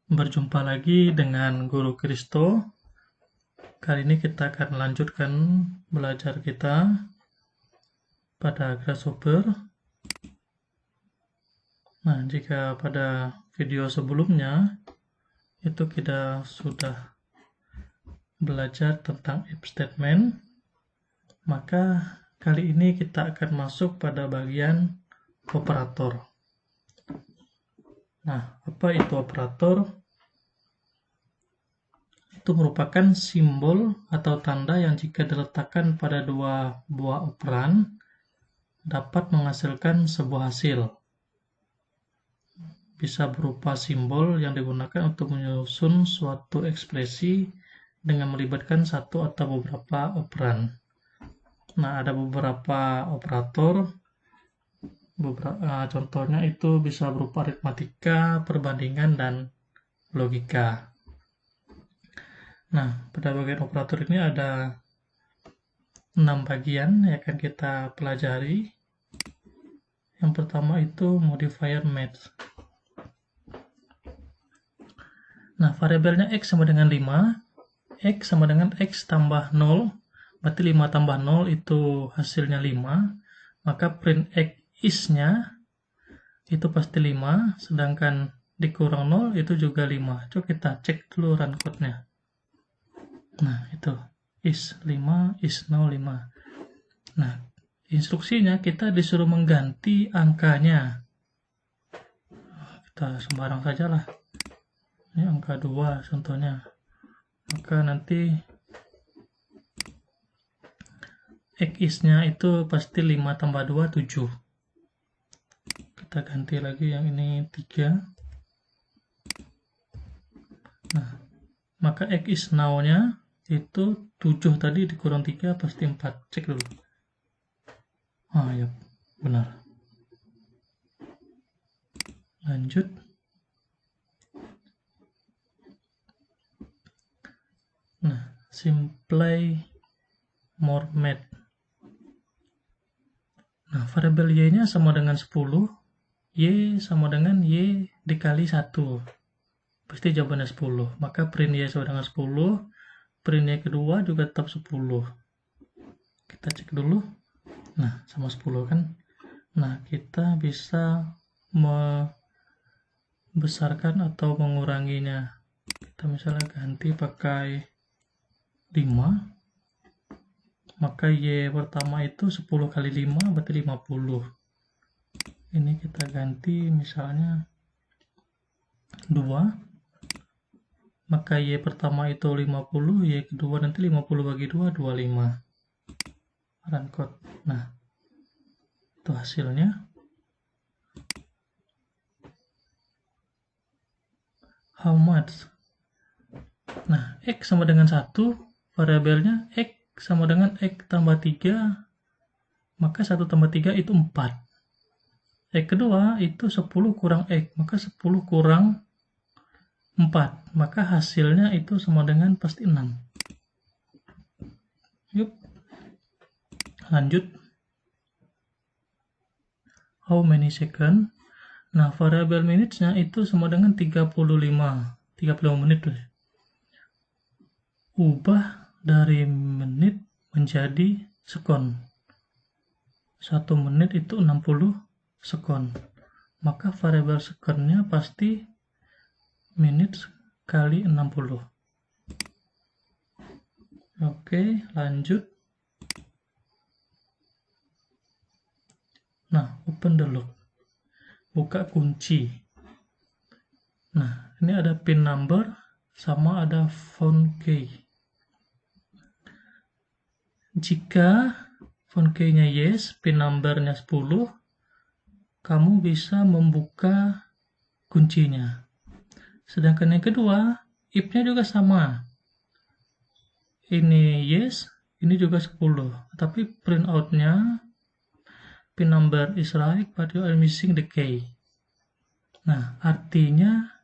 Berjumpa lagi dengan Guru Kristo. Kali ini kita akan melanjutkan belajar kita pada Grasshopper. Nah, jika pada video sebelumnya itu kita sudah belajar tentang if statement, maka kali ini kita akan masuk pada bagian operator. Nah, apa itu operator? Itu merupakan simbol atau tanda yang jika diletakkan pada dua buah operan dapat menghasilkan sebuah hasil. Bisa berupa simbol yang digunakan untuk menyusun suatu ekspresi dengan melibatkan satu atau beberapa operan. Nah, ada beberapa operator. Contohnya itu bisa berupa aritmatika, perbandingan, dan logika. Nah, pada bagian operator ini ada 6 bagian yang akan kita pelajari. Yang pertama itu modifier match. Nah, variabelnya x sama dengan 5. X sama dengan x tambah 0. Berarti 5 tambah 0 itu hasilnya 5. Maka print x is-nya itu pasti 5. Sedangkan dikurang 0 itu juga 5. Coba kita cek dulu run code-nya. Nah, itu. Is 5, is 0, 5. Nah, instruksinya kita disuruh mengganti angkanya. Kita sembarang saja lah. Ini angka 2 contohnya. Maka nanti x-nya itu pasti 5 tambah 2, 7. Kita ganti lagi yang ini 3. Nah, maka x is now-nya itu 7 tadi dikurang 3 pasti 4. Cek dulu. Ya, benar. Lanjut. Nah, simply more math. Nah, variabel y-nya sama dengan 10, y sama dengan y dikali 1. Pasti jawabannya 10. Maka print y sama dengan 10, print y kedua juga tetap 10. Kita cek dulu. Nah, sama 10 kan? Nah, kita bisa membesarkan atau menguranginya. Kita misalnya ganti pakai 5. Maka y pertama itu 10 kali 5 berarti 50. Ini kita ganti misalnya 2. Maka y pertama itu 50, y kedua nanti 50 bagi 2, 25. Run code. Nah, itu hasilnya. How much? Nah, x sama dengan 1, variabelnya x sama dengan x tambah 3, maka 1 tambah 3 itu 4. X kedua itu 10 kurang x, maka 10 kurang 4, maka hasilnya itu sama dengan pasti 6. Yuk, lanjut. How many second? Nah, variabel minutes-nya itu sama dengan 35 menit. Ubah dari menit menjadi sekon. 1 menit itu 60 sekon. Maka variabel sekonnya pasti minutes kali 60. Oke, lanjut. Nah, open the lock. Buka kunci. Nah, ini ada pin number sama ada phone key. Jika phone key-nya yes, pin number-nya 10, kamu bisa membuka kuncinya. Sedangkan yang kedua, if-nya juga sama. Ini yes, ini juga 10. Tapi print out-nya pin number is right, but you are missing the key. Nah, artinya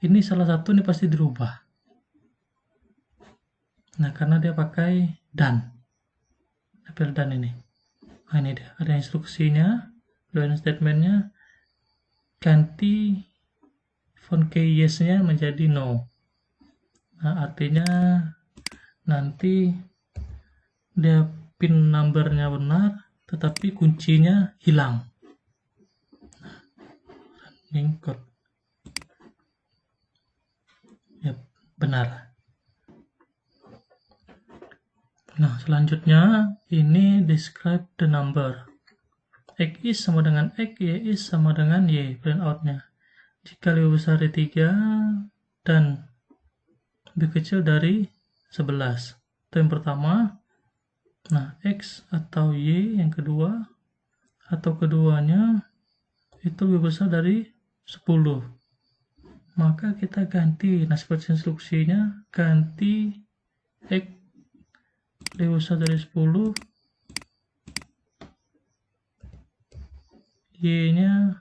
ini salah satu ini pasti dirubah. Nah, karena dia pakai done. Tabel done ini. Nah, ini dia. Ada instruksinya, doing statementnya, ganti font key yes-nya menjadi no. Nah, artinya nanti dia pin number-nya benar, tetapi kuncinya hilang. Running code. Ya, benar. Nah, selanjutnya ini describe the number. X is sama dengan X, Y is sama dengan Y, print out-nya. Jika lebih besar dari 3 dan lebih kecil dari 11. Itu yang pertama. Nah, X atau Y yang kedua, atau keduanya itu lebih besar dari 10. Maka kita ganti, nah seperti instruksinya, ganti X lebih besar dari 10, Y-nya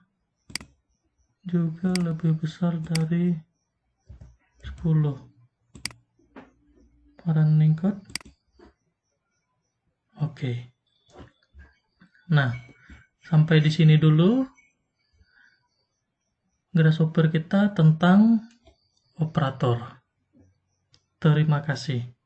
juga lebih besar dari 10. Running code. Oke. Nah, sampai di sini dulu grasshopper kita tentang operator. Terima kasih.